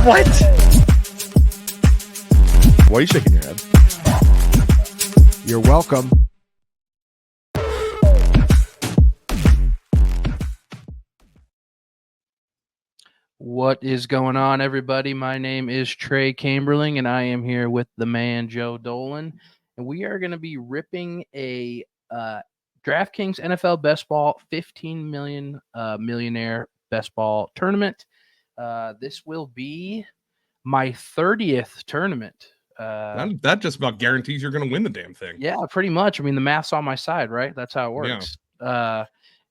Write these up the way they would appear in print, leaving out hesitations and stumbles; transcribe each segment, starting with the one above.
What? Why are you shaking your head? You're welcome. What is going on, everybody? My name is Trey Kamberling, and I am here with the man, Joe Dolan. And we are going to be ripping a DraftKings NFL Best Ball 15 million millionaire Best Ball tournament. This will be my 30th tournament. That just about guarantees you're going to win the damn thing. Yeah, pretty much. I mean, the math's on my side, right? That's how it works.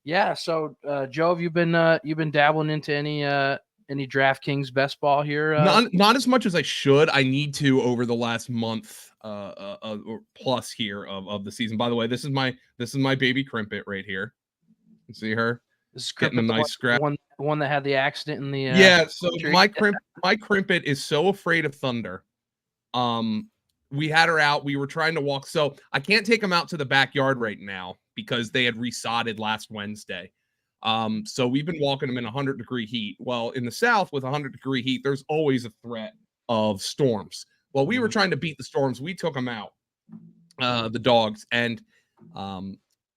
Yeah. So, Joe, have you been dabbling into any DraftKings Best Ball here? Not as much as I should. I need to over the last month or plus here of the season. By the way, this is my baby Crimpet right here. You see her? This is getting a nice scratch. One that had the accident in the yeah. So my Crimpet is so afraid of thunder. We had her out. We were trying to walk. So I can't take them out to the backyard right now because they had resodded last Wednesday. So we've been walking them in 100-degree heat. Well, in the South with 100-degree heat, there's always a threat of storms. Well, we were trying to beat the storms. We took them out, the dogs. And,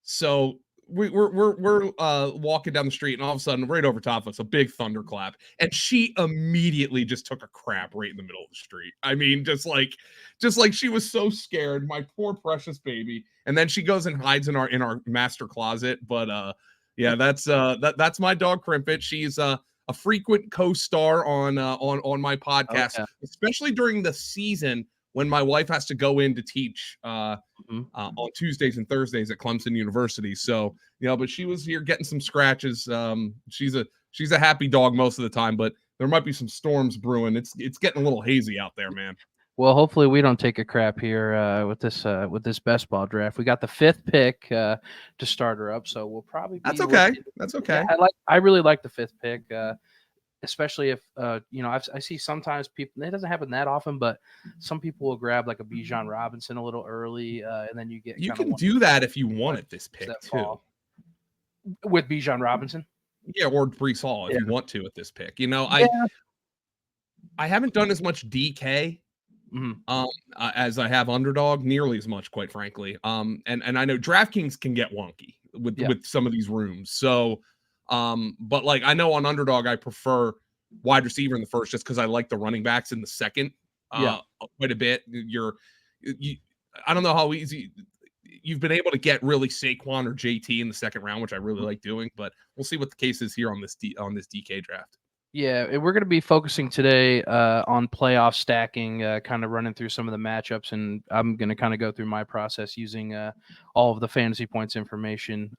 so we're walking down the street, and all of a sudden right over top of us, a big thunderclap. And she immediately just took a crap right in the middle of the street. I mean, just like she was so scared, my poor precious baby. And then she goes and hides in our master closet. But, yeah, that's my dog Crimpet. She's a frequent co-star on my podcast, especially during the season when my wife has to go in to teach on Tuesdays and Thursdays at Clemson University. So, but she was here getting some scratches. She's a happy dog most of the time, but there might be some storms brewing. It's getting a little hazy out there, man. Well, hopefully we don't take a crap here with this best ball draft. We got the 5th pick to start her up, so we'll probably be That's okay. That's okay. Yeah, I really like the 5th pick, especially if I see sometimes people. It doesn't happen that often, but some people will grab like a Bijan Robinson a little early, and then you can do that if you want at this pick too. With Bijan Robinson. Yeah, or Breece Hall if you want to at this pick. I haven't done as much DK. As I have underdog, nearly as much, quite frankly. And I know DraftKings can get wonky with some of these rooms. So, but like I know on underdog, I prefer wide receiver in the first just because I like the running backs in the second quite a bit. I don't know how easy you've been able to get really Saquon or JT in the second round, which I really like doing, but we'll see what the case is here on this DK draft. Yeah, we're going to be focusing today on playoff stacking, kind of running through some of the matchups, and I'm going to kind of go through my process using all of the fantasy points information.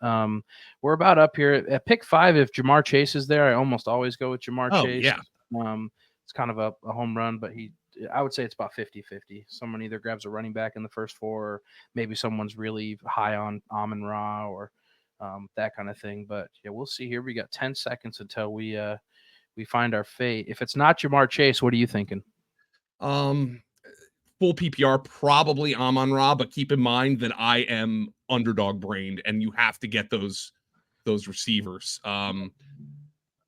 We're about up here at pick 5. If Jamar Chase is there, I almost always go with Jamar Chase. Yeah. It's kind of a home run, but I would say it's about 50-50. Someone either grabs a running back in the first 4, or maybe someone's really high on Amon-Ra or that kind of thing. But yeah, we'll see here. We got 10 seconds until we find our fate. If it's not Jamar Chase, what are you thinking? Full PPR, probably Amon-Ra, but keep in mind that I am underdog brained, and you have to get those receivers. So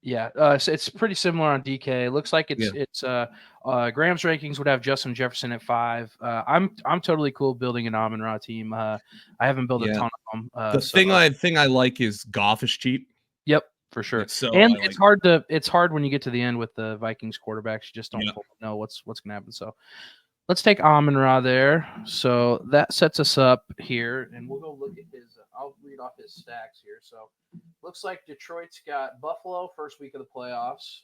it's pretty similar on DK. It looks like it's Graham's rankings would have Justin Jefferson at 5. I'm totally cool building an Amon-Ra team. I haven't built a ton of them. The thing I like is Goff is cheap. Yep. For sure. So it's hard when you get to the end with the Vikings quarterbacks. You just don't know what's going to happen. So let's take Amon-Ra there. So that sets us up here, and we'll go look at his. I'll read off his stacks here. So looks like Detroit's got Buffalo first week of the playoffs.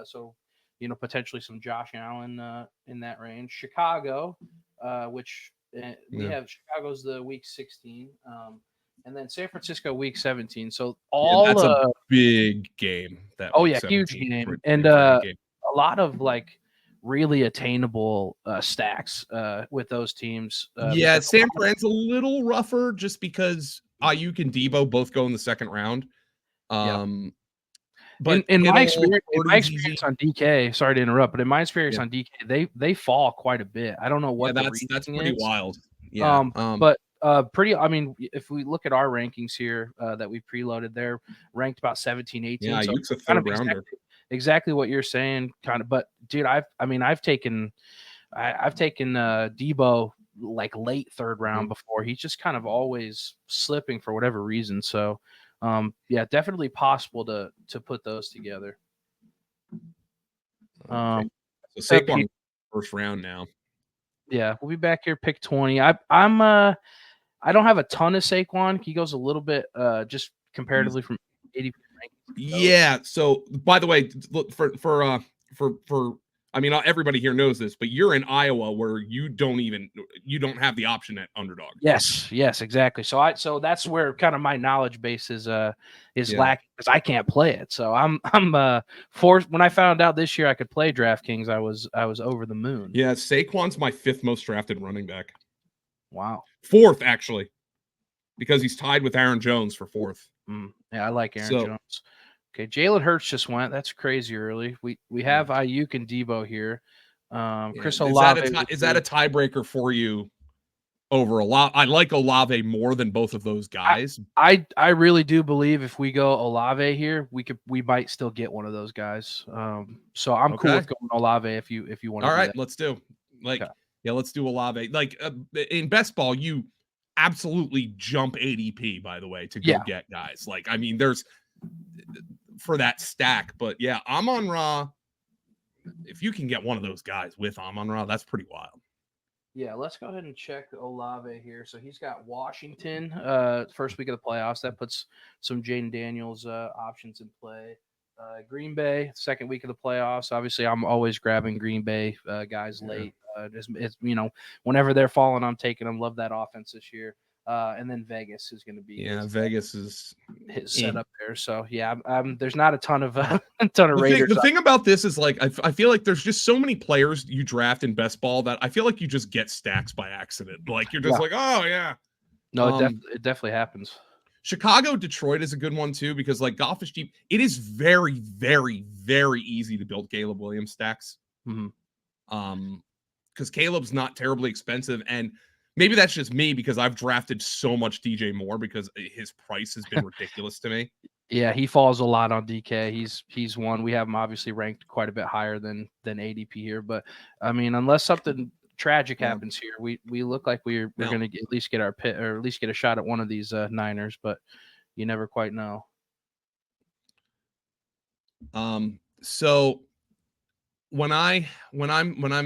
So potentially some Josh Allen in that range. Chicago, which we have Chicago's the week 16. And then San Francisco week 17. So that's a big game. Huge game. And a lot of like really attainable stacks with those teams. San Fran's a little rougher just because Ayuk and Debo both go in the second round. But in my experience on DK, sorry to interrupt, but in my experience on DK, they fall quite a bit. I don't know what that's pretty wild. Pretty. I mean, if we look at our rankings here that we preloaded, they're ranked about 17, 18. Yeah, so Ayuk's a third rounder. Exactly what you're saying, kind of. But dude, I've taken Debo like late third round before. He's just kind of always slipping for whatever reason. So, yeah, definitely possible to put those together. So Saquon first round now. Yeah, we'll be back here pick 20. I don't have a ton of Saquon. He goes a little bit just comparatively from ADP rankings. Yeah. So by the way, look for I mean, everybody here knows this, but you're in Iowa where you don't have the option at underdog. Yes, exactly. So that's where kind of my knowledge base is lacking because I can't play it. So I'm forced. When I found out this year I could play DraftKings, I was over the moon. Yeah, Saquon's my 5th most drafted running back. Wow. 4th actually, because he's tied with Aaron Jones for 4th. Yeah, I like Aaron Jones. Okay, Jalen Hurts just went. That's crazy early. We have Ayuk and Debo here. Chris Olave. Is that a tiebreaker for you over Olave? I like Olave more than both of those guys. I really do believe if we go Olave here, we might still get one of those guys. So I'm cool with going Olave if you want to. All right, let's do. Let's do Olave. Like in best ball, you absolutely jump ADP, by the way, to go get guys. Like, I mean, there's for that stack, but yeah, Amon-Ra, if you can get one of those guys with Amon-Ra, that's pretty wild. Yeah, let's go ahead and check Olave here. So he's got Washington first week of the playoffs. That puts some Jaden Daniels options in play. Green Bay, second week of the playoffs. Obviously, I'm always grabbing Green Bay guys late. It's whenever they're falling, I'm taking them. Love that offense this year. And then Vegas is going to be Vegas is his setup there. So yeah, there's not a ton of Raiders. The thing about this is like I feel like there's just so many players you draft in best ball that I feel like you just get stacks by accident. Like you're just like, oh yeah. No, it definitely happens. Chicago, Detroit is a good one too because like golf is cheap. It is very, very, very easy to build Caleb Williams stacks. Because Caleb's not terribly expensive, and maybe that's just me because I've drafted so much DJ Moore because his price has been ridiculous to me. Yeah, he falls a lot on DK. He's one. We have him obviously ranked quite a bit higher than ADP here, but I mean, unless something tragic happens here, we look like we're going to at least get our pit or at least get a shot at one of these Niners, but you never quite know. So when I'm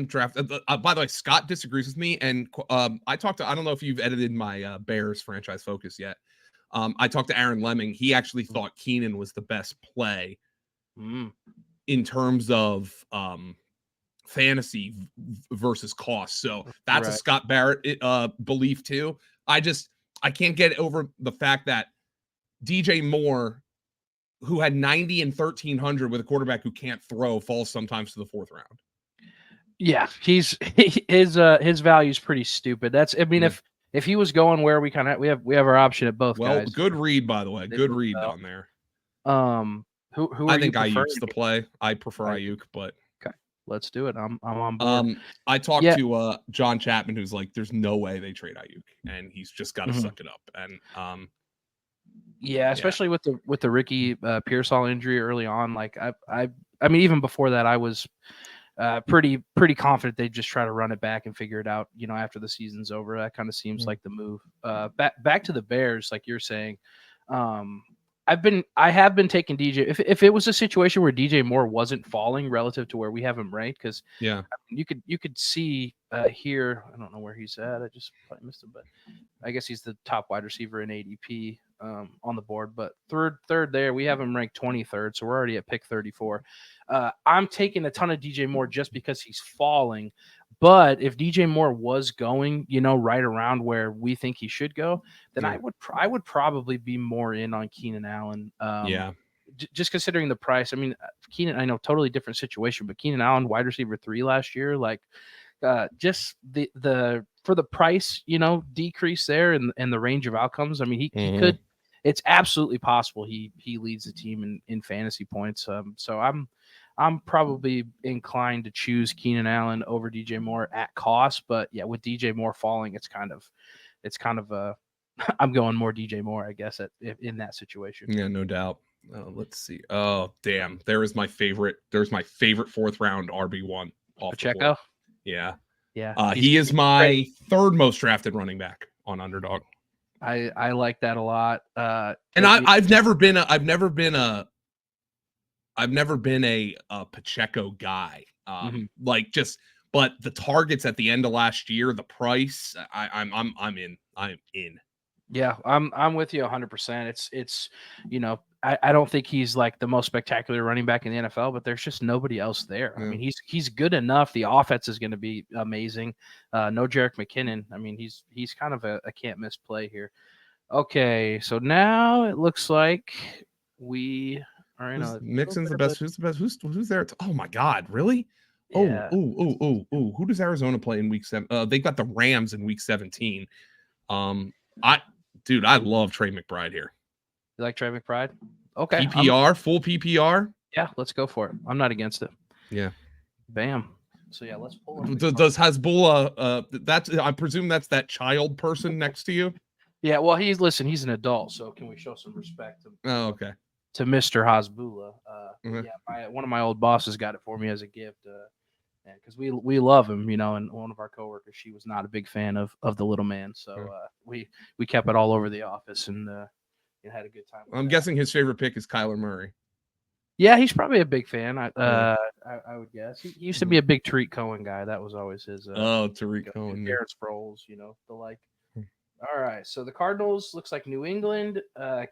drafted, by the way, Scott disagrees with me, and I don't know if you've edited my Bears franchise focus yet. I talked to Aaron Lemming. He actually thought Keenan was the best play in terms of fantasy versus cost. So that's a Scott Barrett belief too. I can't get over the fact that DJ Moore, who had 90 and 1,300 with a quarterback who can't throw, falls sometimes to the 4th round. Yeah, his value is pretty stupid. That's if he was going where we have our option at both guys. Good read, by the way. Good read on there. Who I think Ayuk's the play. I prefer Ayuk, but okay, let's do it. I'm on board. I talked to John Chapman, who's like, "There's no way they trade Ayuk, and he's just got to suck it up." And especially with the Ricky Pearsall injury early on. Like I mean, even before that, I was pretty confident they'd just try to run it back and figure it out, after the season's over. That kind of seems like the move. Back to the Bears, like you're saying. I have been taking DJ. If it was a situation where DJ Moore wasn't falling relative to where we have him ranked, because you could see here. I don't know where he's at. I just probably missed him, but I guess he's the top wide receiver in ADP on the board. But third there, we have him ranked 23rd, so we're already at pick 34. I'm taking a ton of DJ Moore just because he's falling. But if DJ Moore was going, right around where we think he should go, then I would probably be more in on Keenan Allen. Just considering the price. I mean, Keenan, I know totally different situation, but Keenan Allen, wide receiver 3 last year, like just the for the price, decrease there and the range of outcomes. I mean, he could. It's absolutely possible he leads the team in fantasy points. So I'm probably inclined to choose Keenan Allen over DJ Moore at cost, but yeah, with DJ Moore falling, it's kind of I'm going more DJ Moore, I guess, in that situation. Yeah, no doubt. Let's see. Oh, damn. There's my favorite 4th round RB1 off Pacheco? the board. Yeah. Yeah. He is my great. 3rd most drafted running back on Underdog. I like that a lot. And I've never been a Pacheco guy. But the targets at the end of last year, the price, I'm in. Yeah, I'm with you 100%. It's I don't think he's like the most spectacular running back in the NFL, but there's just nobody else there. Yeah. I mean, he's good enough. The offense is going to be amazing. No Jerick McKinnon. I mean, he's kind of a can't miss play here. Okay, so now it looks like we are in Mixon's the best. Who's the best? Who's there? Oh my God, really? Yeah. Oh. Who does Arizona play in week 7? They got the Rams in week 17. I love Trey McBride here. You like Trey McBride? Okay. PPR, full PPR. Yeah, let's go for it. I'm not against it. Yeah. Bam. So yeah, let's pull. Does Hezbollah? I presume that's that child person next to you. Yeah. Well, he's an adult, so can we show some respect Oh, okay. to Mr. Hasbullah? Mhm. Yeah, one of my old bosses got it for me as a gift. Because we love him, and one of our coworkers, she was not a big fan of the little man, so we kept it all over the office and had a good time. I'm guessing his favorite pick is Kyler Murray. Yeah, he's probably a big fan. I would guess he used to be a big Tariq Cohen guy. That was always his. Tariq Cohen, Garrett Sproles, the like. All right, so the Cardinals looks like New England,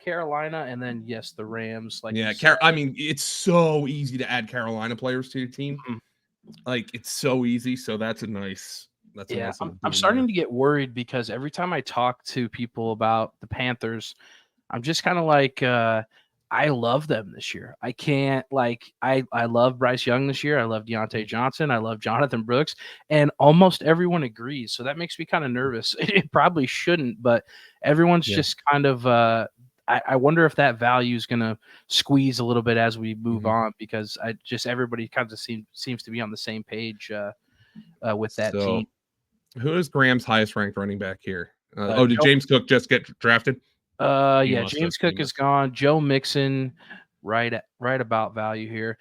Carolina, and then yes, the Rams. Like I mean, it's so easy to add Carolina players to your team. Mm-hmm. Like it's so easy. So that's a nice. I'm starting to get worried because every time I talk to people about the Panthers, I'm just kind of like, I love them this year. I can't I love Bryce Young this year. I love Deontay Johnson. I love Jonathan Brooks, and almost everyone agrees. So that makes me kind of nervous. It probably shouldn't, but everyone's just kind of. I wonder if that value is going to squeeze a little bit as we move on because everybody kind of seems to be on the same page with that team. Who is Graham's highest ranked running back here? Did James Cook just get drafted? Yeah, James Cook is gone. Joe Mixon, right about value here.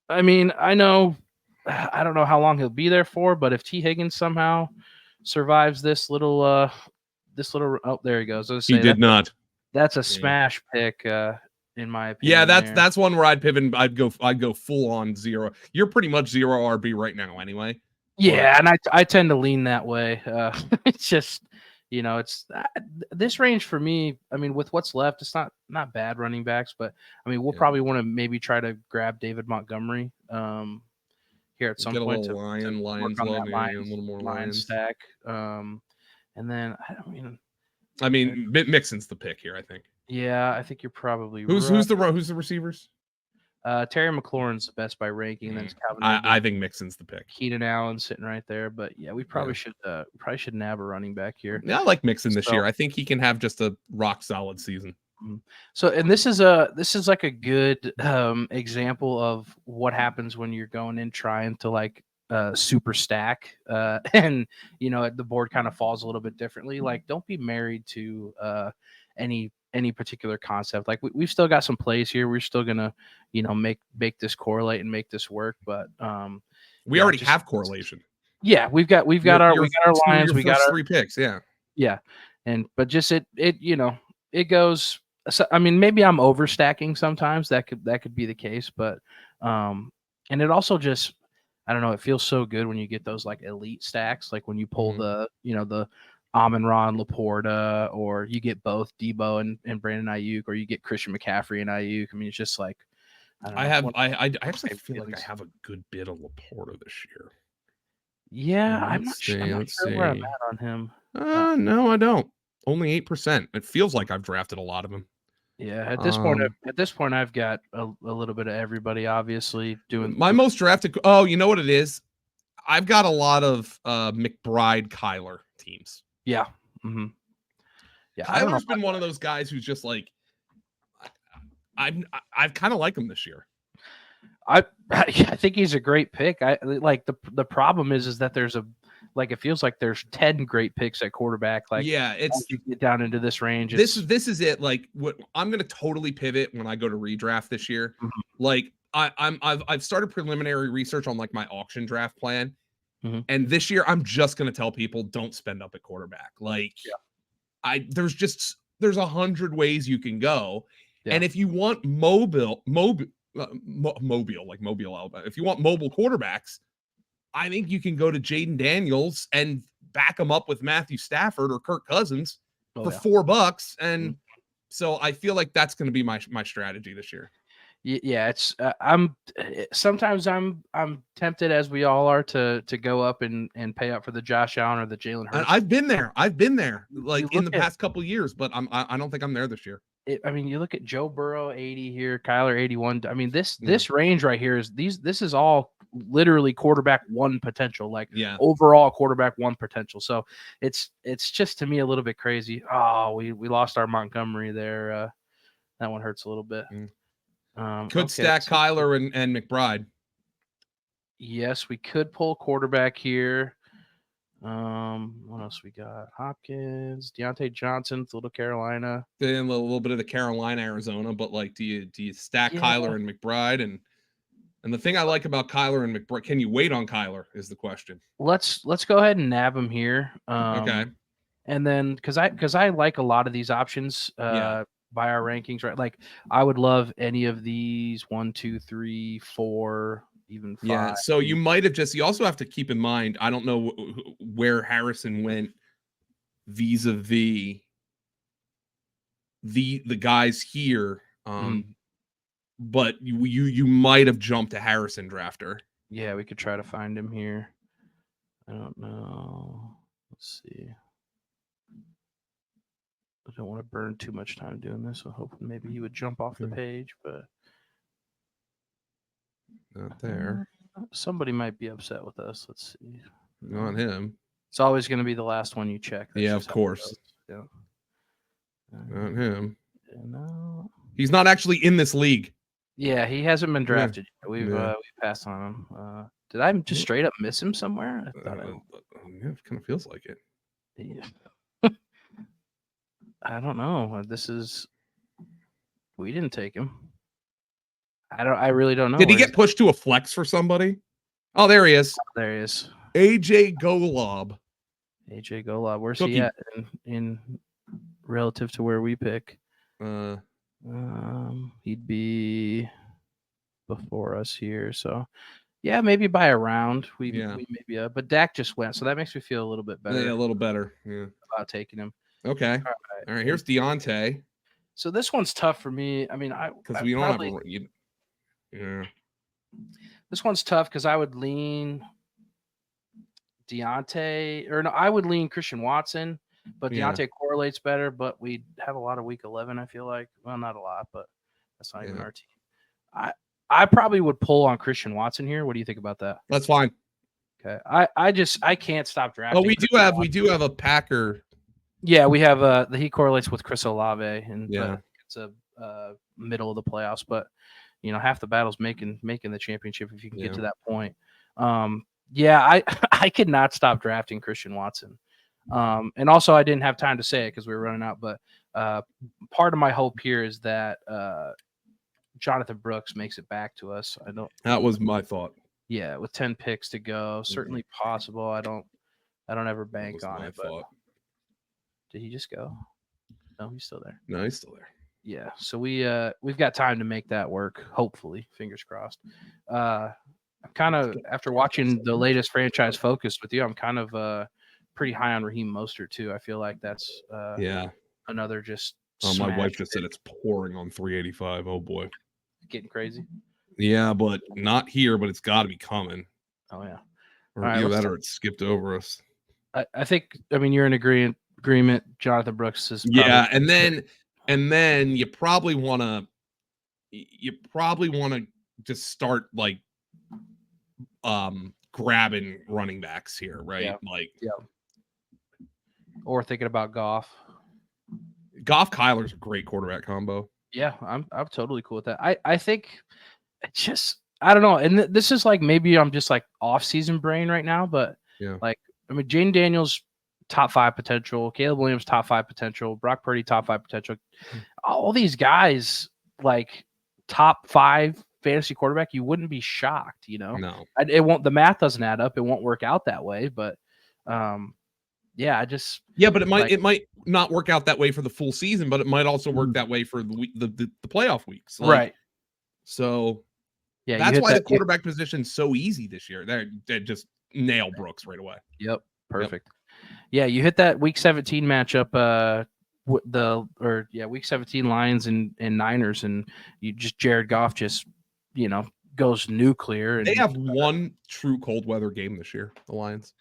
I mean, I don't know how long he'll be there for, but if T. Higgins somehow survives this little, oh, there he goes. He did not. That's a smash pick, in my opinion. Yeah, that's one where I'd pivot. I'd go full on zero. You're pretty much zero RB right now, anyway. Yeah, and I tend to lean that way. It's just. It's this range for me. I mean, with what's left, it's not bad running backs, but I mean, we'll probably want to maybe try to grab David Montgomery here at some point to work on that a little more Lion stack. And then Mixon's the pick here, I think. Yeah, I think you're probably who's the receivers? Terry McLaurin's the best by ranking. Then it's Calvin. I think Mixon's the pick. Keenan Allen sitting right there, but yeah, we probably should nab a running back here. Yeah, I like Mixon this year. I think he can have just a rock solid season. So, and this is like a good example of what happens when you're going in trying to super stack, and the board kind of falls a little bit differently. Like, don't be married to any particular concept. Like we've still got some plays here. We're still gonna, make this correlate and make this work. But we already have correlation. Yeah, we've got our lines. We got our 3 picks. Yeah, but just it goes. So, I mean, maybe I'm overstacking sometimes. That could be the case. But and it also just, I don't know. It feels so good when you get those like elite stacks. Like when you pull the Amon-Ra and Laporta, or you get both Debo and Brandon Ayuk, or you get Christian McCaffrey and Ayuk. I mean, it's just like I actually feel like I have a good bit of Laporta this year. Yeah, I'm not sure where I'm at on him. No, I don't. Only 8%. It feels like I've drafted a lot of them. Yeah, at this point, I've got a little bit of everybody. Obviously, doing my most drafted. Oh, you know what it is? I've got a lot of McBride Kyler teams. Yeah. Mm-hmm. Yeah. Kyler's been one of those guys who's just like, I've kind of like him this year. I think he's a great pick. I like the problem is that there's like it feels like there's 10 great picks at quarterback. Like, yeah, once you get down into this range. This is it. Like, what I'm gonna totally pivot when I go to redraft this year. Mhm. Like, I've started preliminary research on like my auction draft plan, Mhm. and this year I'm just gonna tell people don't spend up at quarterback. Like, there's 100 ways you can go, and if you want mobile, like Mobile, Alabama, if you want mobile quarterbacks, I think you can go to Jaden Daniels and back him up with Matthew Stafford or Kirk Cousins for $4, and so I feel like that's going to be my strategy this year. Yeah, it's sometimes I'm tempted, as we all are, to go up and pay up for the Josh Allen or the Jalen Hurts. And I've been there like in the past couple of years, but I don't think I'm there this year. I mean, you look at Joe Burrow 80 here, Kyler 81. I mean, this range right here this is all literally quarterback one potential, like overall quarterback one potential. So it's just, to me, a little bit crazy. Oh, we lost our Montgomery there. That one hurts a little bit. Could stack Kyler and McBride. Yes, we could pull quarterback here. What else we got? Hopkins, Deontay Johnson, Little Carolina. Then a little bit of the Carolina, Arizona, but like, do you stack Kyler and McBride? And the thing I like about Kyler and McBride, can you wait on Kyler is the question. Let's go ahead and nab him here. Okay. And then because I like a lot of these options by our rankings, right? Like, I would love any of these 1, 2, 3, 4, even 5. Yeah. So you might have you also have to keep in mind, I don't know where Harrison went vis-a-vis the guys here. But you might have jumped a Harrison drafter. Yeah, we could try to find him here. I don't know. Let's see. I don't want to burn too much time doing this. I'm hoping maybe he would jump off the page, but not there. Somebody might be upset with us. Let's see. Not him. It's always going to be the last one you check. That's of course. Yeah. Not him. No. He's not actually in this league. Yeah, he hasn't been drafted yet. We've passed on him. Did I just straight up miss him somewhere? I thought it kind of feels like it. Yeah. I don't know. We didn't take him. I really don't know. Did he get pushed to a flex for somebody? Oh, there he is. There he is. AJ Golob. AJ Golob. Where's he at in relative to where we pick? He'd be before us here. So yeah, maybe by a round. We maybe but Dak just went, so that makes me feel a little bit better. Yeah, a little better. Yeah. About taking him. Okay. All right. Here's Deontay. So this one's tough for me. I mean, because we don't probably, have This one's tough because I would lean Deontay, or no, I would lean Christian Watson, but Deontay correlates better. But we have a lot of week 11. I feel like, well, not a lot, but that's not even our team. I probably would pull on Christian Watson here. What do you think about that? That's fine. Okay. I can't stop drafting. Oh, we do have a Packer. Yeah, we have he correlates with Chris Olave, and it's a middle of the playoffs, but half the battle's making the championship if you can get to that point. I could not stop drafting Christian Watson. And also I didn't have time to say it because we were running out, but part of my hope here is that Jonathan Brooks makes it back to us. That was my thought. Yeah, with 10 picks to go, certainly possible. I don't ever bank on it, but did he just go? No, he's still there. No, he's still there. Yeah, so we've got time to make that work. Hopefully, fingers crossed. I'm kind of, after watching the latest Franchise Focus with you, I'm kind of pretty high on Raheem Mostert too. I feel like that's another just. My wife just said it's pouring on 385. Oh boy, getting crazy. Yeah, but not here. But it's got to be coming. Oh yeah. Or either that or it skipped over us. I think. I mean, you're in agreement. Jonathan Brooks is. And then you probably want to just start like grabbing running backs here, right? Or thinking about Goff. Kyler's a great quarterback combo. Yeah, I'm totally cool with that. I think it's just, I don't know, and this is like, maybe I'm just like off season brain right now, but like I mean, Jane Daniels, top 5 potential. Caleb Williams, top 5 potential. Brock Purdy, top 5 potential. All these guys, like top 5 fantasy quarterback, you wouldn't be shocked, you know? No. It won't. The math doesn't add up. It won't work out that way. But, yeah, but it might not work out that way for the full season, but it might also work that way for the playoff weeks. Like, right. So yeah, that's why the quarterback position's so easy this year. They just nail Brooks right away. Yep. Perfect. Yeah, you hit that week 17 matchup, week 17 Lions and Niners, and you just Jared Goff just, goes nuclear. And they have one true cold weather game this year, the Lions.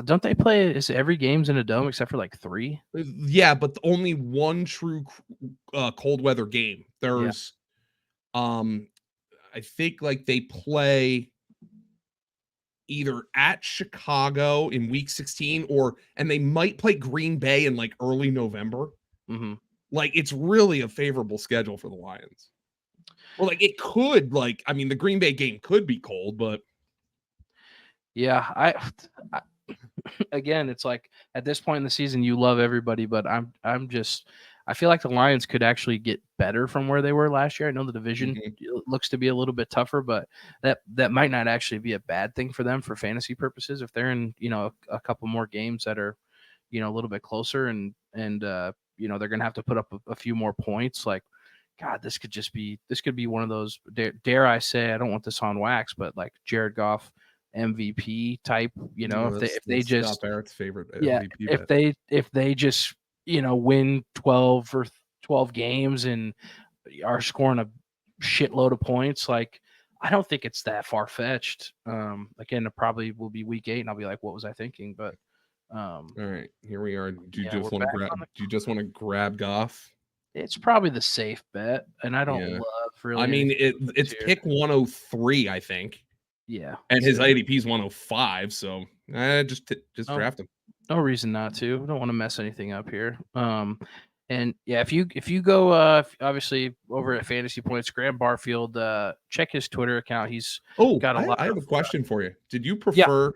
Don't they play? Is every game's in a dome except for like 3? Yeah, but only one true cold weather game. There's, I think like they play either at Chicago in week 16 and they might play Green Bay in like early November. Mm-hmm. Like it's really a favorable schedule for the Lions. Well, like it could, the Green Bay game could be cold, but yeah, I again, it's like at this point in the season, you love everybody, but I feel like the Lions could actually get better from where they were last year. I know the division looks to be a little bit tougher, but that might not actually be a bad thing for them for fantasy purposes if they're in, a couple more games that are, a little bit closer and they're going to have to put up a few more points. Like, God, this could be one of those, dare I say, I don't want this on wax, but like Jared Goff MVP type, if they just Scott Barrett's favorite MVP if they just win 12 games and are scoring a shitload of points, like I don't think it's that far fetched. Again, it probably will be week 8 and I'll be like, what was I thinking? But all right, here we are. Do you just want to grab Goff? It's probably the safe bet, and I don't love really. I mean, it's pick 103, I think. Yeah, and his ADP is 105, so just draft him. No reason not to. I don't want to mess anything up here. And yeah, if you go obviously over at Fantasy Points, Graham Barfield, check his Twitter account. He's got a lot. I have a question for you. Did you prefer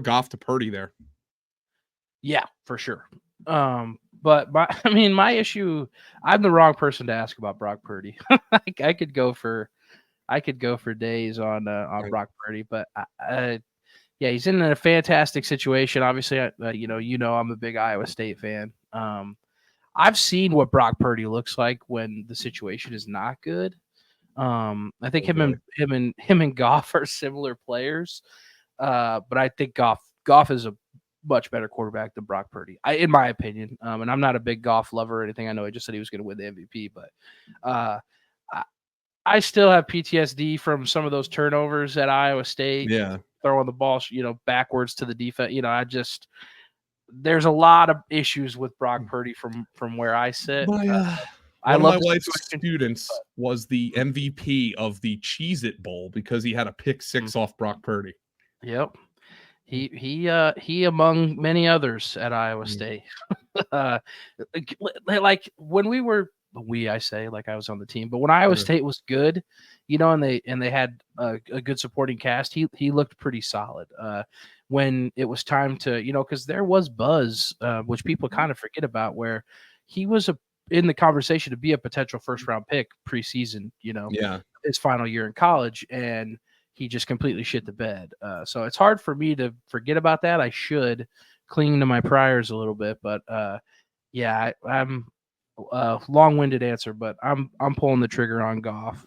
Goff to Purdy there? Yeah, for sure. But my issue, I'm the wrong person to ask about Brock Purdy. I could go for days on Brock Purdy, but yeah, he's in a fantastic situation. Obviously, I'm a big Iowa State fan. I've seen what Brock Purdy looks like when the situation is not good. I think him and Goff are similar players, but I think Goff is a much better quarterback than Brock Purdy, in my opinion. And I'm not a big Goff lover or anything. I know he just said he was going to win the MVP, but I still have PTSD from some of those turnovers at Iowa State. Yeah, throwing the ball, backwards to the defense. There's a lot of issues with Brock Purdy from where I sit. One of my wife's students was the MVP of the Cheez-It Bowl because he had a pick 6 off Brock Purdy. Yep. He among many others at Iowa State. Like when I say like I was on the team, but when Iowa State was good, and they had a good supporting cast, he looked pretty solid. When it was time to, because there was buzz, which people kind of forget about, where he was in the conversation to be a potential first round pick preseason, his final year in college, and he just completely shit the bed. So it's hard for me to forget about that. I should cling to my priors a little bit, but yeah, I'm long-winded answer, but I'm pulling the trigger on Goff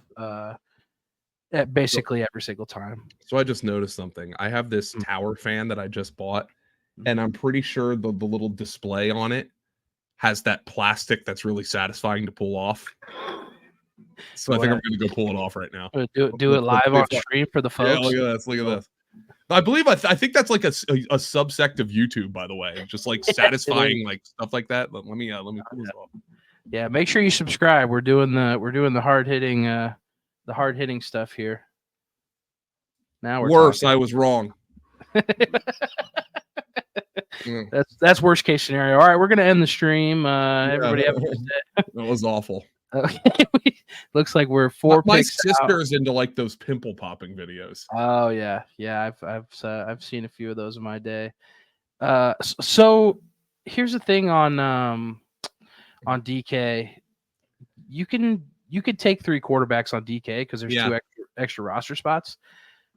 at basically every single time. So I just noticed something. I have this tower fan that I just bought, and I'm pretty sure the little display on it has that plastic that's really satisfying to pull off. So I think I'm going to go pull it off right now. Do it live on stream for the folks. Yeah, look at this. Look at this. I believe I think that's like a subsect of YouTube, by the way, just like satisfying like stuff like that. Let me pull this off. Yeah, make sure you subscribe. We're doing the hard hitting stuff here. Now we're worse. talking. I was wrong. That's worst case scenario. All right, we're gonna end the stream. Everybody have a good day. That was awful. Looks like we're four My picks out. sister's into like those pimple popping videos. Oh yeah. I've seen a few of those in my day. So here's the thing on DK. You could take 3 quarterbacks on DK because there's 2 extra roster spots.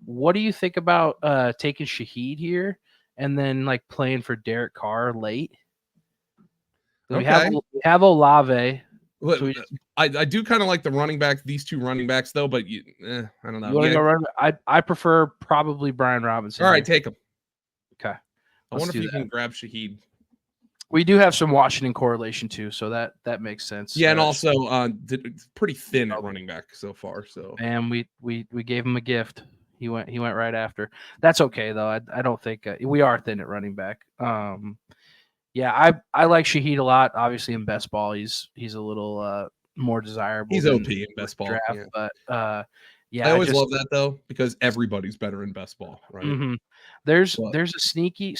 What do you think about taking Shaheed here and then like playing for Derek Carr late? We have Olave. So I do kind of like the running back, these 2 running backs though, but I don't know. You want to go run? I prefer probably Brian Robinson. All right, take him. Okay. I wonder if you can grab Shaheed. We do have some Washington correlation too, so that makes sense. Yeah, and also pretty thin at running back so far. So and we gave him a gift. He went right after. That's okay though. I don't think we are thin at running back. Yeah, I like Shaheed a lot. Obviously in best ball, he's a little more desirable. He's OP in best ball, draft, but yeah, I always love that though because everybody's better in best ball, right? Mm-hmm. There's a sneaky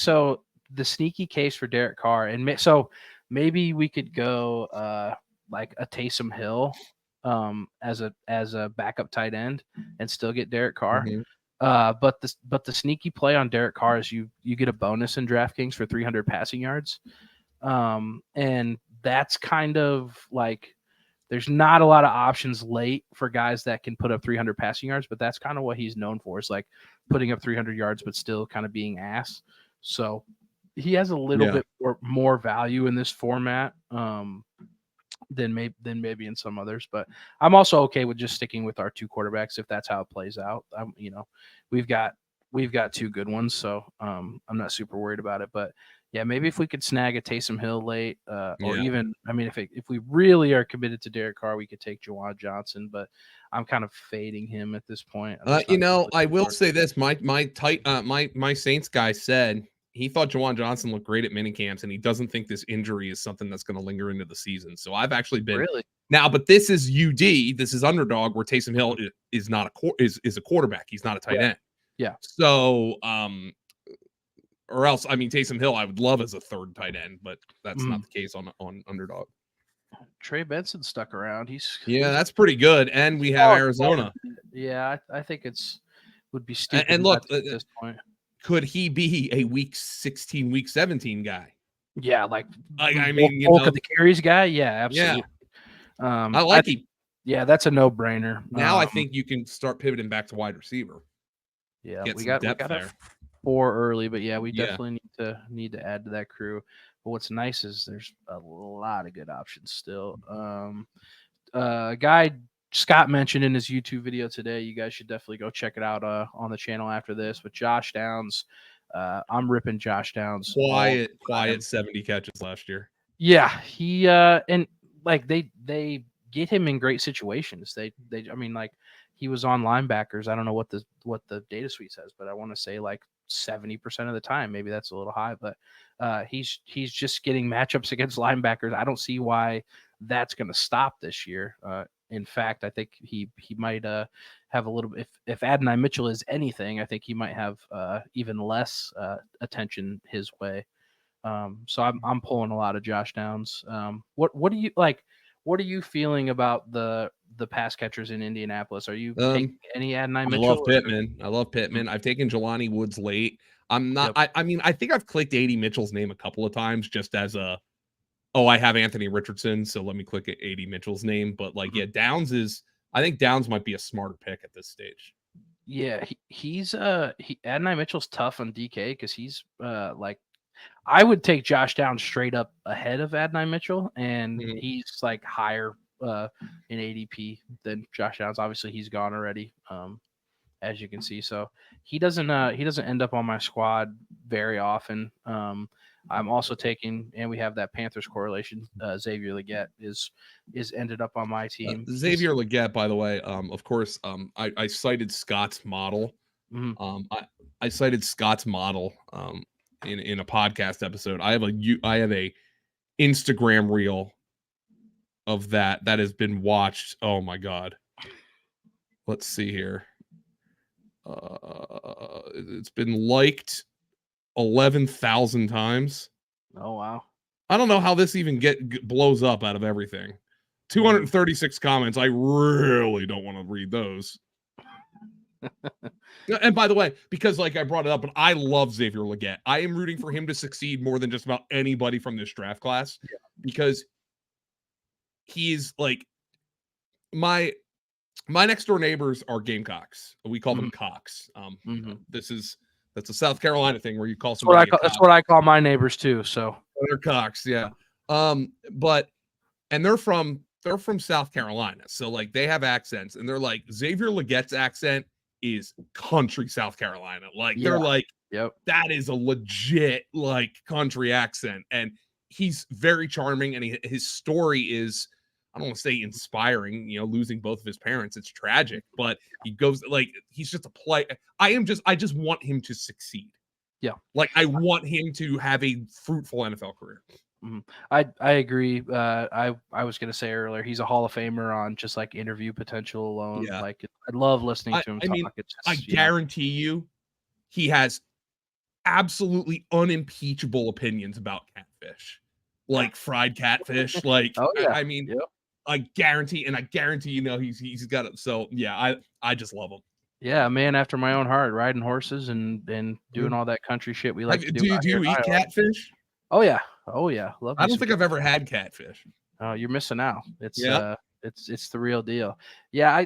the sneaky case for Derek Carr, and so maybe we could go like a Taysom Hill as a backup tight end and still get Derek Carr. Mm-hmm. But the sneaky play on Derek Carr is you get a bonus in DraftKings for 300 passing yards, and that's kind of like there's not a lot of options late for guys that can put up 300 passing yards, but that's kind of what he's known for is like putting up 300 yards but still kind of being ass. So he has a little bit more value in this format than maybe in some others, but I'm also okay with just sticking with our 2 quarterbacks if that's how it plays out. We've got 2 good ones, so I'm not super worried about it. But yeah, maybe if we could snag a Taysom Hill late, or even if we really are committed to Derek Carr, we could take Juwan Johnson, but I'm kind of fading him at this point. I will say this: my Saints guy said he thought Juwan Johnson looked great at minicamps, and he doesn't think this injury is something that's going to linger into the season. So I've actually been now, but this is UD, this is underdog, where Taysom Hill is not a quarterback. He's not a tight end. Yeah. So or else, Taysom Hill I would love as a 3rd tight end, but that's not the case on underdog. Trey Benson stuck around. That's pretty good, and we have Arizona. Yeah, I think would be stupid. And look, at this point, could he be a week 16, week 17 guy? Yeah, bulk of the carries guy. Yeah, absolutely. Yeah. I like him. Yeah, that's a no-brainer. Now I think you can start pivoting back to wide receiver. Yeah, we got there. 4 early, but yeah, we definitely need to add to that crew. But what's nice is there's a lot of good options still. Guy Scott mentioned in his YouTube video today, you guys should definitely go check it out on the channel after this. But Josh Downs, I'm ripping Josh Downs. Quiet 70 catches last year. Yeah, he and like they get him in great situations. They he was on linebackers. I don't know what the data suite says, but I want to say like 70% of the time. Maybe that's a little high, but he's just getting matchups against linebackers. I don't see why that's going to stop this year. In fact, I think he might have a little bit. If Adonai Mitchell is anything, I think he might have even less attention his way. So I'm pulling a lot of Josh Downs. What do you like? What are you feeling about the pass catchers in Indianapolis? Are you taking any Adonai Mitchell? I love Pittman. I've taken Jelani Woods late. I'm not. Yep. I think I've clicked 80 Mitchell's name a couple of times just as I have Anthony Richardson, so let me click 80 Mitchell's name. But I think Downs might be a smarter pick at this stage. Yeah, he's Adonai Mitchell's tough on DK because he's I would take Josh Downs straight up ahead of Adonai Mitchell, and he's like higher in ADP than Josh Downs. Obviously, he's gone already, as you can see. So he doesn't end up on my squad very often. I'm also taking, and we have that Panthers correlation. Xavier Legette is ended up on my team. Xavier Legette, by the way, of course, I cited Scott's model. I cited Scott's model in a podcast episode. I have a Instagram reel of that has been watched. Oh my God. Let's see here. It's been liked 11,000 times. Oh wow. I don't know how this even blows up out of everything. 236 comments. I really don't want to read those. And by the way, because like I brought it up, but I love Xavier Legette. I am rooting for him to succeed more than just about anybody from this draft class because he's like my next door neighbors are Gamecocks. We call them Cocks. That's a South Carolina thing where you call somebody. That's what I call my neighbors too. So they're Cocks, yeah. But they're from South Carolina, so like they have accents, and they're like Xavier Legette's accent is country South Carolina. Like they're like, that is a legit like country accent, and he's very charming, and his story is, I don't want to say inspiring, losing both of his parents. It's tragic, but he goes like, he's just a play. I just want him to succeed. Yeah. Like I want him to have a fruitful NFL career. I agree. I was going to say earlier, he's a Hall of Famer on just like interview potential alone. Yeah. Like I love listening to him talk. Mean, I guarantee you he has absolutely unimpeachable opinions about catfish, like fried catfish. Like, I mean, I guarantee he's got it. So yeah, I just love him. Yeah, a man after my own heart, riding horses and doing all that country shit we like to do. Do you eat catfish? Oh yeah. Love. I don't think I've ever had catfish. Oh, you're missing out. It's the real deal. Yeah,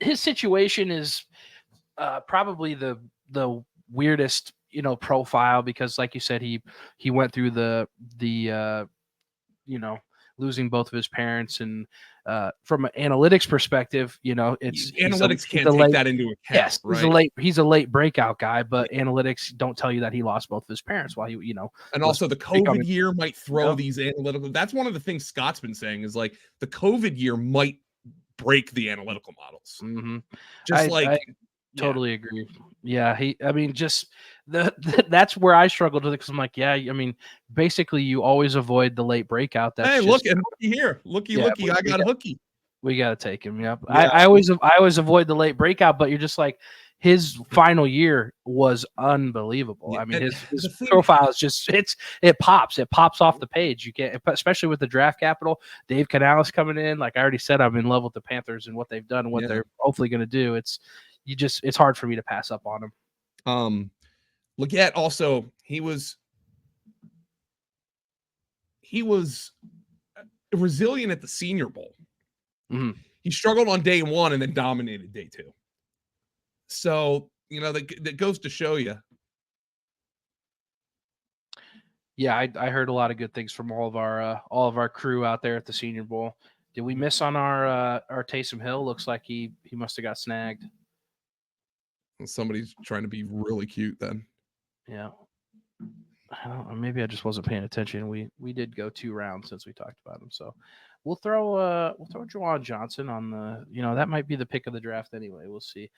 his situation is probably the weirdest, profile, because like you said, he went through the losing both of his parents, and from an analytics perspective, analytics can't take that into account. Yes, right? He's a late breakout guy, but analytics don't tell you that he lost both of his parents while he, and also the COVID year might throw these analytical. That's one of the things Scott's been saying is like the COVID year might break the analytical models. I totally agree. Yeah, just that's where I struggled with it, because I'm like, basically you always avoid the late breakout. That's looky here, looky, I got a hookie. We got to take him. Yep. Yeah. I always avoid the late breakout, but you're just like, his final year was unbelievable. Yeah, I mean, his profile is just it pops off the page. You can't, especially with the draft capital. Dave Canales coming in, like I already said, I'm in love with the Panthers and what they've done and what they're hopefully going to do. It's hard for me to pass up on him. Legette also, he was resilient at the Senior Bowl. He struggled on day one and then dominated day two. So, that goes to show you. Yeah, I heard a lot of good things from all of our crew out there at the Senior Bowl. Did we miss on our Taysom Hill? Looks like he must have got snagged. Somebody's trying to be really cute then. Yeah. I don't know, maybe I just wasn't paying attention. We did go 2 rounds since we talked about him. So we'll throw Juwan Johnson on the, that might be the pick of the draft anyway. We'll see.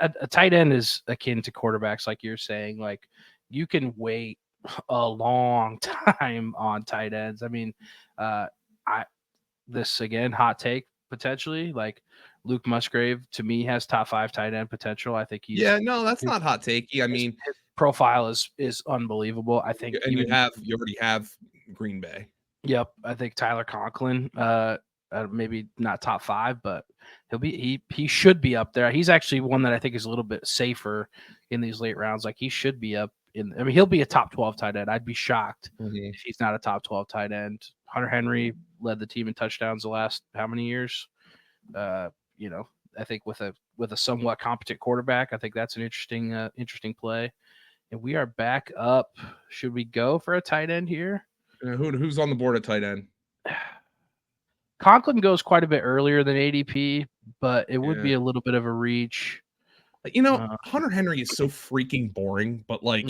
A tight end is akin to quarterbacks, like you're saying. Like, you can wait a long time on tight ends. I mean, this again, hot take potentially, like Luke Musgrave to me has top 5 tight end potential. I think he's that's not hot takey. I mean, his profile is unbelievable. I think, and you already have Green Bay. Yep, I think Tyler Conklin, maybe not top 5, but he should be up there. He's actually one that I think is a little bit safer in these late rounds. Like, he should be up in. I mean, he'll be a top 12 tight end. I'd be shocked if he's not a top 12 tight end. Hunter Henry led the team in touchdowns the last how many years? I think with a somewhat competent quarterback, I think that's an interesting play. And we are back up. Should we go for a tight end here? Who's on the board at tight end? Conklin goes quite a bit earlier than ADP, but it would be a little bit of a reach. Hunter Henry is so freaking boring, but like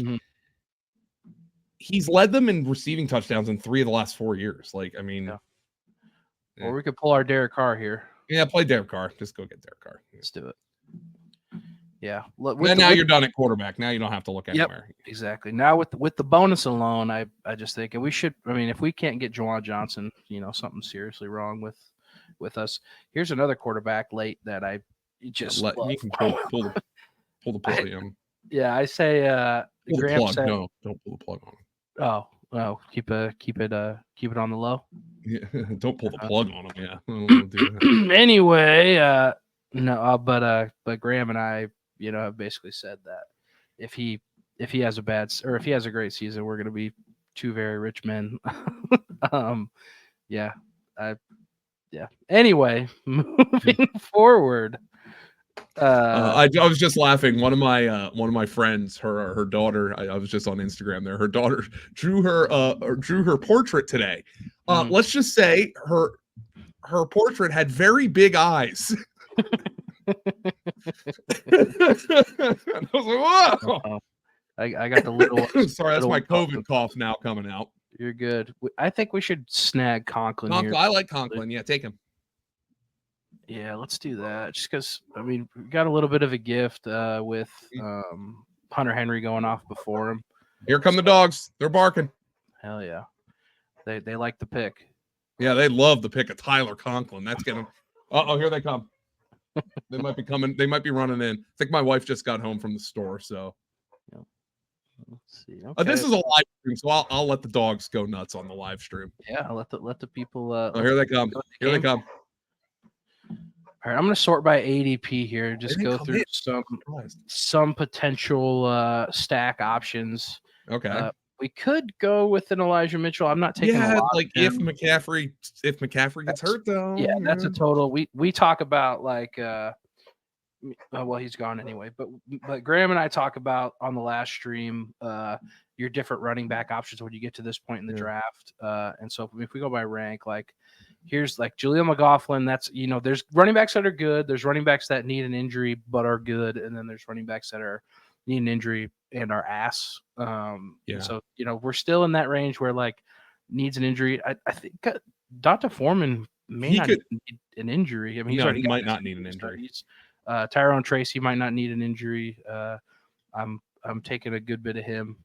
he's led them in receiving touchdowns in 3 of the last 4 years. Like, I mean, or we could pull our Derek Carr here. Yeah, play Derek Carr. Just go get Derek Carr. Let's do it. Yeah. Now you're done at quarterback. Now you don't have to look anywhere. Yep, exactly. Now with the bonus alone, I just think, and we should. I mean, if we can't get Juwan Johnson, something's seriously wrong with us. Here's another quarterback late that I just love. You can pull the podium. I say pull Graham the plug. said, No, don't pull the plug on. Oh, Well, keep it on the low. Yeah, don't pull the plug on him. Yeah. I don't wanna do that. Anyway, no, but Graham and I, have basically said that if he has if he has a great season, we're gonna be two very rich men. Yeah, yeah. Anyway, moving forward. I was just laughing. One of my friends, her daughter. I was just on Instagram there. Her daughter drew her portrait today. Let's just say her portrait had very big eyes. I was like, whoa. I got the little. Sorry, that's my COVID cough now coming out. You're good. I think we should snag Conklin here. I like Conklin. Yeah, take him. Yeah, let's do that. Just because we got a little bit of a gift with Hunter Henry going off before him. Here come the dogs. They're barking. Hell yeah, they like the pick. Yeah, they love the pick of Tyler Conklin. That's gonna. Here they come. They might be coming. They might be running in. I think my wife just got home from the store, so. Yeah. Let's see. Okay. This is a live stream, so I'll let the dogs go nuts on the live stream. Yeah, let the people. Here they come. Here they come. All right, I'm going to sort by ADP here. Just go through some potential stack options. Okay. We could go with an Elijah Mitchell. I'm not taking a lot like if McCaffrey gets hurt though. Yeah, that's a total. We talk about like well, he's gone anyway. But Graham and I talk about on the last stream your different running back options when you get to this point in the draft. And so if we go by rank, like here's like Julian McLaughlin. That's there's running backs that are good. There's running backs that need an injury but are good, and then there's running backs that need an injury and are ass. So we're still in that range where like needs an injury. I think Donta Foreman may not need an injury. I mean, he might not need an injury. Tyrone Tracy might not need an injury. I'm taking a good bit of him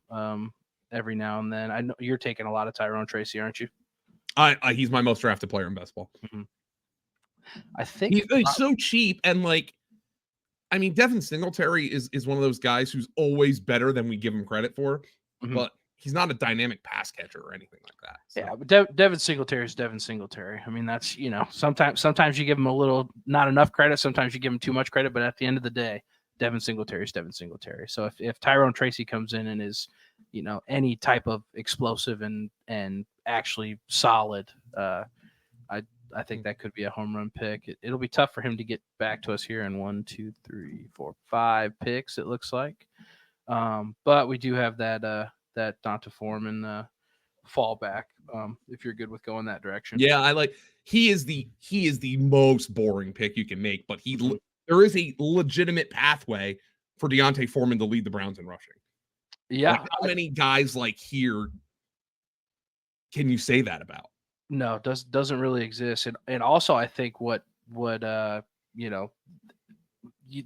every now and then. I know you're taking a lot of Tyrone Tracy, aren't you? He's my most drafted player in best ball. Mm-hmm. I think he's so cheap, and like, I mean, Devin Singletary is one of those guys who's always better than we give him credit for, but he's not a dynamic pass catcher or anything like that. So. Yeah, but Devin Singletary is Devin Singletary. I mean, that's sometimes you give him a little not enough credit, sometimes you give him too much credit, but at the end of the day, Devin Singletary is Devin Singletary. So if Tyrone Tracy comes in and is any type of explosive and actually solid, I think that could be a home run pick. It'll be tough for him to get back to us here in 1, 2, 3, 4, 5 picks. It looks like, but we do have that Donta Foreman fallback. If you're good with going that direction, yeah, he is the most boring pick you can make, but there is a legitimate pathway for Deontay Foreman to lead the Browns in rushing. Yeah, how many guys like here can you say that about? No, doesn't really exist. And also I think what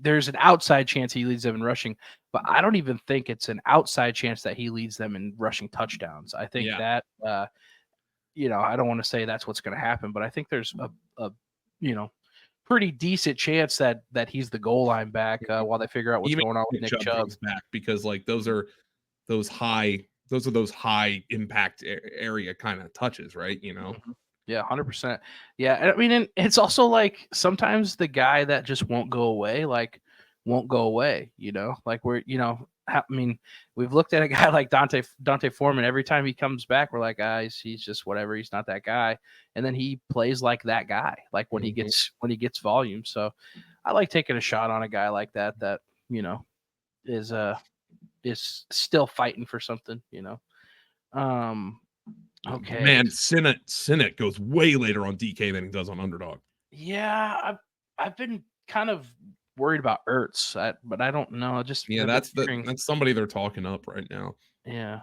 there's an outside chance he leads them in rushing, but I don't even think it's an outside chance that he leads them in rushing touchdowns. I think that I don't want to say that's what's going to happen, but I think there's a pretty decent chance that he's the goal line back while they figure out what's going on with Nick Chubb back, because like those are those high impact area kind of touches, right? Yeah, 100%. Yeah, I mean, and it's also like sometimes the guy that just won't go away. Like we're I mean, we've looked at a guy like Donta Foreman. Every time he comes back, we're like, he's just whatever. He's not that guy, and then he plays like that guy. Like when he gets volume. So I like taking a shot on a guy like that. That is still fighting for something. Okay. Man, Sinnott goes way later on DK than he does on Underdog. Yeah, I've been kind of worried about Ertz, but I don't know. That's somebody they're talking up right now. Yeah.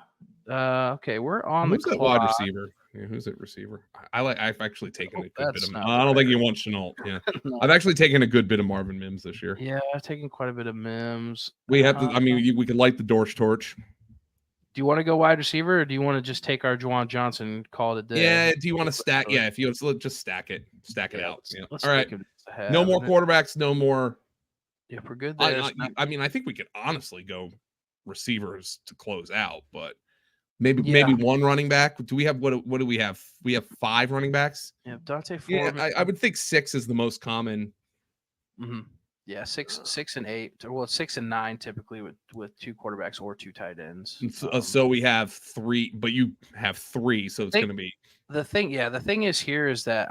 Okay, we're on who's the that clock. wide receiver? Yeah, who's that receiver? I've actually taken a good bit of. I don't think you want Chenault. Yeah, no. I've actually taken a good bit of Marvin Mims this year. Yeah, I've taken quite a bit of Mims. We have to. I mean, we could light the Dorsch torch. Do you want to go wide receiver, or do you want to just take our Juwan Johnson and call it a day? Yeah. Do you want to stack? Yeah. If you just stack it out. Let's all right. No more quarterbacks. No more. Yeah, we're good there. I mean, I think we could honestly go receivers to close out, but Maybe one running back. Do we have what do we have? We have 5 running backs. Yeah, Dante Yeah, Foreman. I would think 6 is the most common. Mm-hmm. Yeah, 6 and 8. Well, 6 and 9 typically with 2 quarterbacks or 2 tight ends. So we have 3, but you have 3, so it's going to be the thing is here is that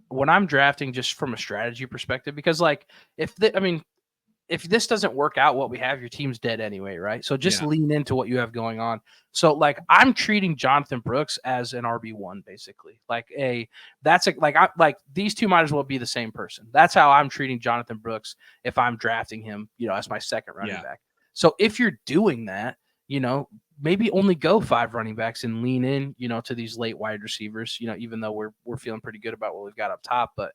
when I'm drafting just from a strategy perspective, because like if this doesn't work out, what we have, your team's dead anyway, right? So just lean into what you have going on. So like I'm treating Jonathan Brooks as an RB1 basically. Like these two might as well be the same person. That's how I'm treating Jonathan Brooks if I'm drafting him, as my second running back. So if you're doing that, maybe only go 5 running backs and lean in, to these late wide receivers, even though we're feeling pretty good about what we've got up top. But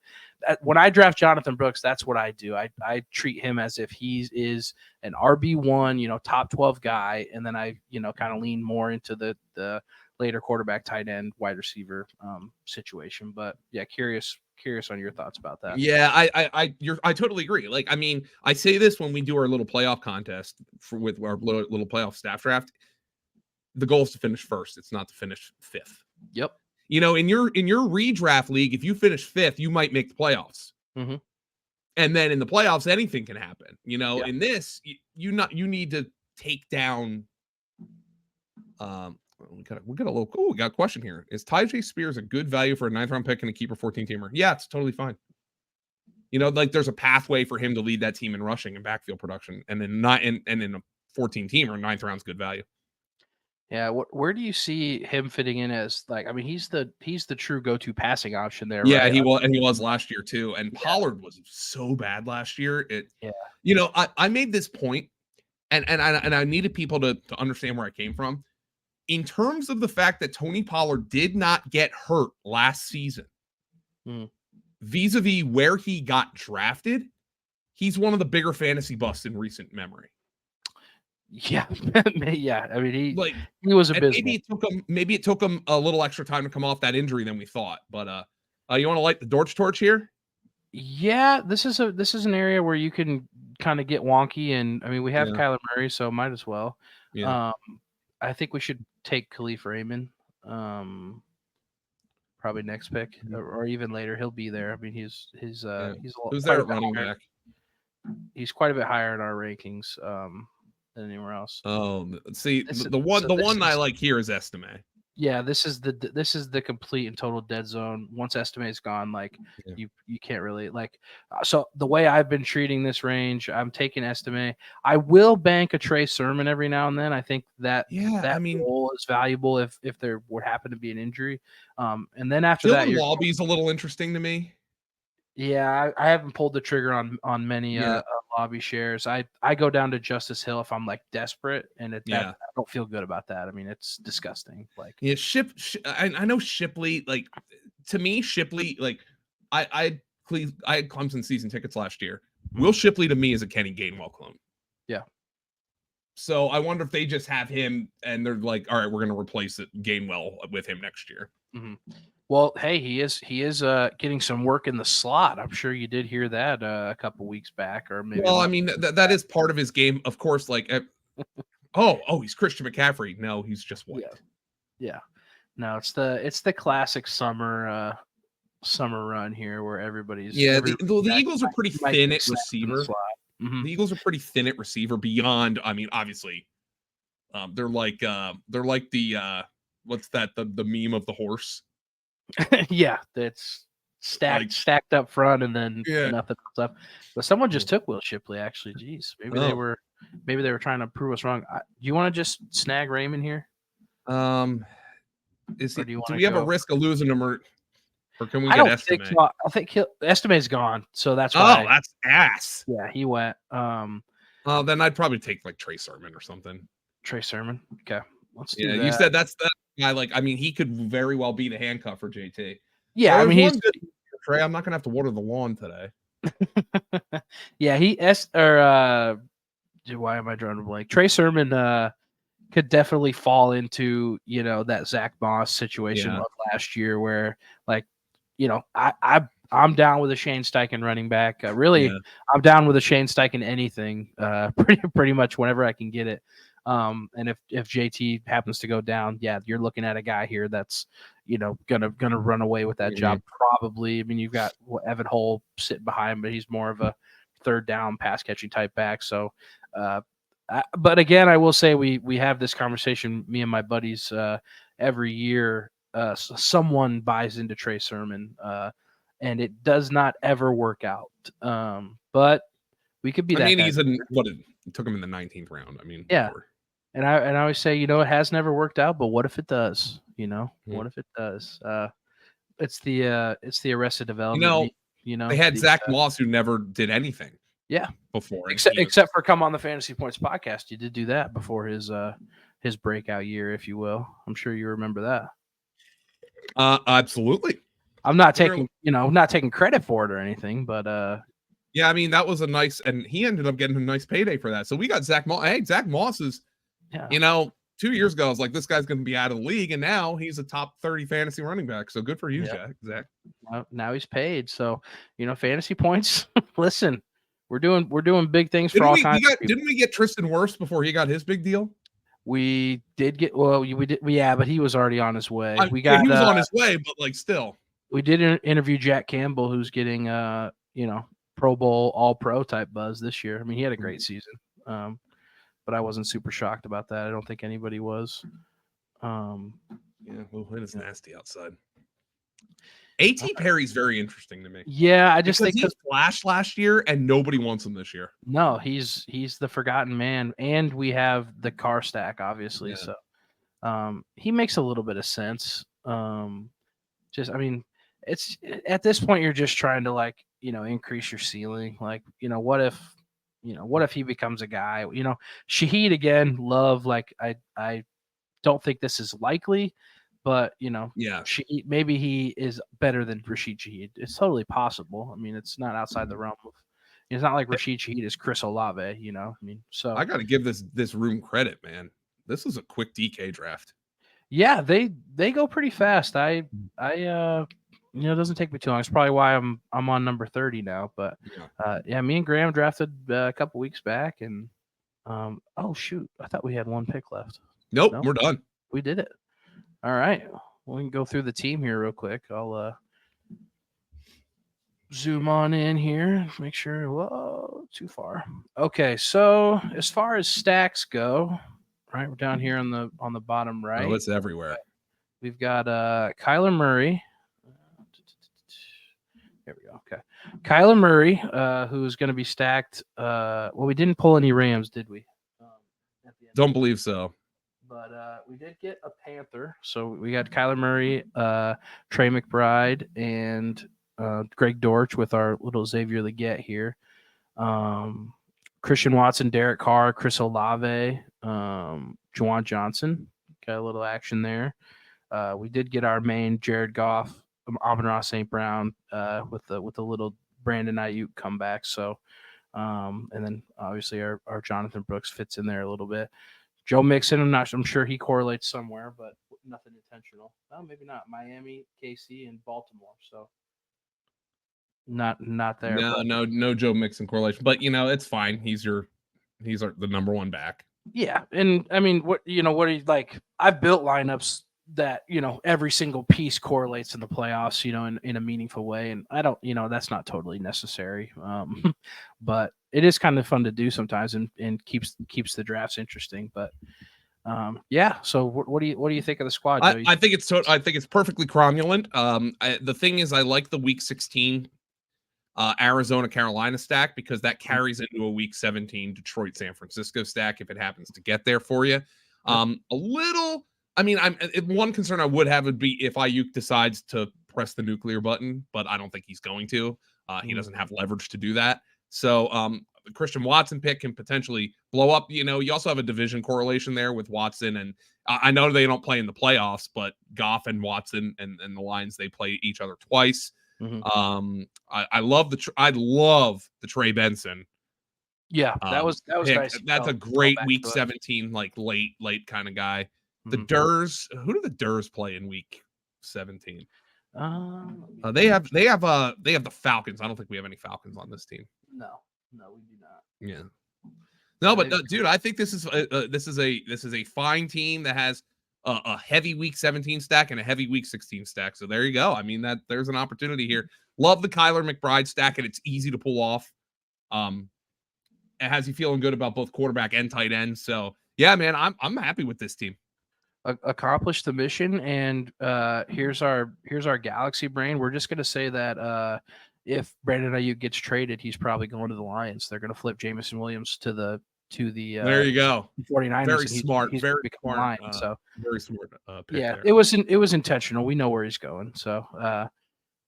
when I draft Jonathan Brooks, that's what I do. I treat him as if he is an RB1, top 12 guy. And then I, kind of lean more into the later quarterback, tight end, wide receiver situation. But yeah, curious on your thoughts about that. Yeah, I totally agree. Like, I say this when we do our little playoff contest with our little playoff staff draft. The goal is to finish first. It's not to finish 5th. Yep. In your redraft league, if you finish 5th, you might make the playoffs. Mm-hmm. And then in the playoffs, anything can happen. In this, you need to take down. We got a little. Oh, we got a question here. Is Tyjae Spears a good value for a 9th round pick and a keeper 14-teamer? Yeah, it's totally fine. Like there's a pathway for him to lead that team in rushing and backfield production, and then in a 14-teamer, 9th round's good value. Yeah, where do you see him fitting in as he's the true go-to passing option there. Yeah, right? he was last year too. And Pollard was so bad last year. I made this point, and I needed people to understand where I came from. In terms of the fact that Tony Pollard did not get hurt last season, vis-a-vis where he got drafted, he's one of the bigger fantasy busts in recent memory. Yeah, yeah. He was abysmal. Maybe it took him a little extra time to come off that injury than we thought. But you want to light the torch here? Yeah, this is an area where you can kind of get wonky, and we have Kyler Murray, so might as well. Yeah. I think we should take Khalif Raymond. Probably next pick or even later. He'll be there. He's who's there at running back? He's quite a bit higher in our rankings than anywhere else. Oh, see, the one I like here is Estime. Yeah, this is the complete and total dead zone. Once Estime's gone, you can't really so the way I've been treating this range, I'm taking Estime. I will bank a Trey Sermon every now and then. I think that role is valuable if there would happen to be an injury. And then after that, Lobby's a little interesting to me. Yeah, I haven't pulled the trigger on many lobby shares. I go down to Justice Hill if I'm desperate, and I don't feel good about that. It's disgusting. I know Shipley. To me, Shipley. I had Clemson season tickets last year. Will Shipley to me is a Kenny Gainwell clone. Yeah. So I wonder if they just have him and they're like, all right, we're going to replace Gainwell with him next year. Mm-hmm. Well, hey, he is getting some work in the slot. I'm sure you did hear that a couple weeks back, or maybe. Well, that is part of his game, of course. He's Christian McCaffrey. No, he's just white. Yeah. No, it's the classic summer run here where everybody's. Yeah, the Eagles are pretty thin at receiver. Mm-hmm. The Eagles are pretty thin at receiver. Beyond, obviously, they're like the what's that? The meme of the horse. Yeah, that's stacked up front, and then nothing else up. But someone just took Will Shipley. Actually, geez, maybe they were trying to prove us wrong. Do you want to just snag Raymond here? Do we have a risk of losing him, or can we get Estime? I think Estime's gone, so that's why. Oh, that's ass. Yeah, he went. Then I'd probably take Trey Sermon or something. Trey Sermon. Okay, let's do that. You said that's the guy. He could very well be the handcuff for JT. Yeah, he's good. Trey, I'm not gonna have to water the lawn today. Yeah, why am I drawing a blank? Trey Sermon could definitely fall into that Zach Moss situation of last year, where I'm down with a Shane Steichen running back. I'm down with a Shane Steichen anything. Pretty much whenever I can get it. And if JT happens to go down, yeah, you're looking at a guy here that's, gonna run away with that job probably. I mean, you've got Evan Hull sitting behind, but he's more of a third down pass catching type back. So, but again, I will say we have this conversation, me and my buddies, every year. Someone buys into Trey Sermon, and it does not ever work out. But we could be that. I mean, guy. It took him in the 19th round. I mean, yeah. whatever. And I always say, it has never worked out, but what if it does? What if it does? It's the Arrested Development. They had Zach Moss, who never did anything. Yeah, before except for come on the Fantasy Points podcast, you did do that before his breakout year, if you will. I'm sure you remember that. Absolutely. I'm not taking credit for it or anything, but yeah, I mean, that was a nice, and he ended up getting a nice payday for that. So we got Zach Moss. Hey, Zach Moss is, 2 years ago, I was like, this guy's going to be out of the league, and now he's a top 30 fantasy running back. So good for you, Zach. Now he's paid. So Fantasy Points. Listen, we're doing big things for all kinds. Didn't we get Tristan Wirfs before he got his big deal? We did get but he was already on his way. He was on his way, but still. We did interview Jack Campbell, who's getting Pro Bowl All Pro type buzz this year. I mean, he had a great season. But I wasn't super shocked about that. I don't think anybody was. Well, it is nasty outside. A.T. Perry's very interesting to me. Yeah, I just think he flashed last year and nobody wants him this year. No, he's the forgotten man, and we have the car stack, obviously. Yeah. So he makes a little bit of sense. It's at this point you're just trying to increase your ceiling. What if he becomes a guy? Shaheed again, love. I don't think this is likely. But, maybe he is better than Rashid Shaheed. It's totally possible. I mean, it's not outside the realm of – it's not like Rashid Shaheed is Chris Olave, so – I got to give this room credit, man. This is a quick DK draft. Yeah, they go pretty fast. It doesn't take me too long. It's probably why I'm on number 30 now. But, me and Graham drafted a couple weeks back. And, oh, shoot, I thought we had one pick left. Nope, we're done. We did it. All right, we can go through the team here real quick. I'll zoom on in here, make sure. Whoa, too far. Okay, so as far as stacks go, right, we're down here on the bottom right. Oh, it's everywhere. We've got Kyler Murray. There we go. Okay, Kyler Murray, who's going to be stacked. We didn't pull any Rams, did we? Don't believe so. But we did get a Panther. So we got Kyler Murray, Trey McBride, and Greg Dortch with our little Xavier Leggett here. Christian Watson, Derek Carr, Chris Olave, Juwan Johnson. Got a little action there. We did get our main Jared Goff, Amon-Ra St. Brown with the little Brandon Ayuk comeback. So, and then obviously our Jonathan Brooks fits in there a little bit. Joe Mixon, I'm sure he correlates somewhere, but nothing intentional. Oh, maybe not. Miami, KC, and Baltimore. So not there. No Joe Mixon correlation. But it's fine. He's the number one back. Yeah. And I mean, what are you like? I've built lineups that, every single piece correlates in the playoffs, in a meaningful way. And I don't, that's not totally necessary. But it is kind of fun to do sometimes and keeps the drafts interesting. But so what do you think of the squad, Joe? I think it's perfectly cromulent. The thing is, I like the week 16 Arizona Carolina stack because that carries into a week 17 Detroit San Francisco stack if it happens to get there for you. One concern I would have would be if Ayuk decides to press the nuclear button, but I don't think he's going to. He doesn't have leverage to do that. So the Christian Watson pick can potentially blow up. You also have a division correlation there with Watson. And I know they don't play in the playoffs, but Goff and Watson and the Lions, they play each other twice. Mm-hmm. I love the Trey Benson. Yeah, that was nice. That's a great week 17, late kind of guy. The Durs, who do the Durs play in week 17? They have the Falcons. I don't think we have any Falcons on this team. No, we do not. Yeah. No, but dude, I think this is a fine team that has a heavy week 17 stack and a heavy week 16 stack. So there you go. I mean, there's an opportunity here. Love the Kyler McBride stack, and it's easy to pull off. It has you feeling good about both quarterback and tight end. So yeah, man, I'm happy with this team. Accomplished the mission, and here's our galaxy brain. We're just gonna say that if Brandon Ayuk gets traded, he's probably going to the Lions. They're gonna flip Jameson Williams to the there you go. 49ers. Very smart. He's very smart. Lion, so very smart. Pick yeah, there. it was intentional. We know where he's going. So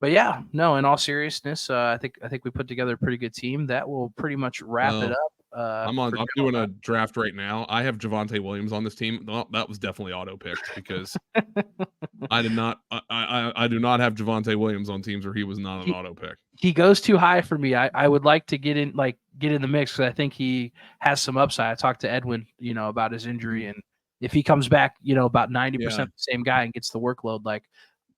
but yeah, no. In all seriousness, I think we put together a pretty good team. That will pretty much wrap it up. I'm doing a draft right now. I have Javonte Williams on this team. Well, that was definitely auto picked because I did not. I do not have Javonte Williams on teams where he was not an auto pick. He goes too high for me. I would like to get in the mix because I think he has some upside. I talked to Edwin, about his injury, and if he comes back, about 90% the same guy and gets the workload,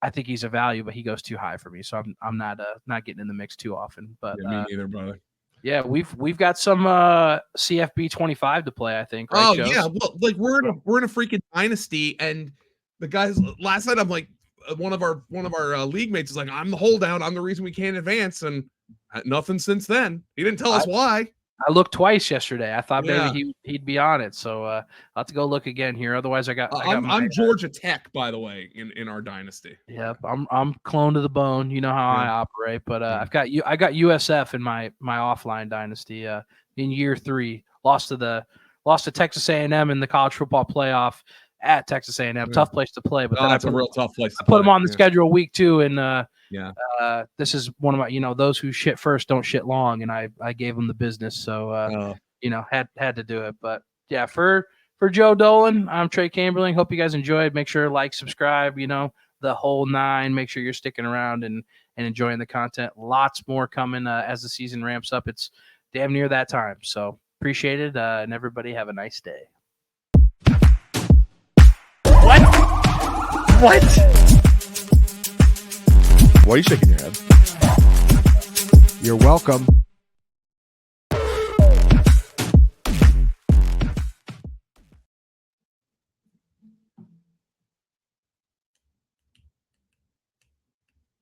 I think he's a value, but he goes too high for me. So I'm not getting in the mix too often. But me neither, brother. Yeah, we've got some CFB 25 to play, I think. Right, Joe? Yeah, well, we're in a freaking dynasty, and the guys last night I'm like, one of our league mates is like, I'm the holdout, I'm the reason we can't advance, and nothing since then. He didn't tell us why. I looked twice yesterday. I thought maybe he'd be on it, so I'll have to go look again here. Otherwise, I'm Georgia Tech, by the way, in our dynasty. Yep, I'm clone to the bone. You know how I operate, but I got USF in my offline dynasty. In year 3, lost to Texas A&M in the college football playoff at Texas A&M. Yeah. Tough place to play, but that's a real tough place. I put them on the schedule week 2, and this is one of my, those who shit first don't shit long, and I gave them the business, so had to do it. But yeah, for Joe Dolan, I'm Trey Kamberling. Hope you guys enjoyed. Make sure to like, subscribe, the whole 9. Make sure you're sticking around and enjoying the content. Lots more coming as the season ramps up. It's damn near that time, so appreciate it, and everybody have a nice day. What? Why are you shaking your head? You're welcome.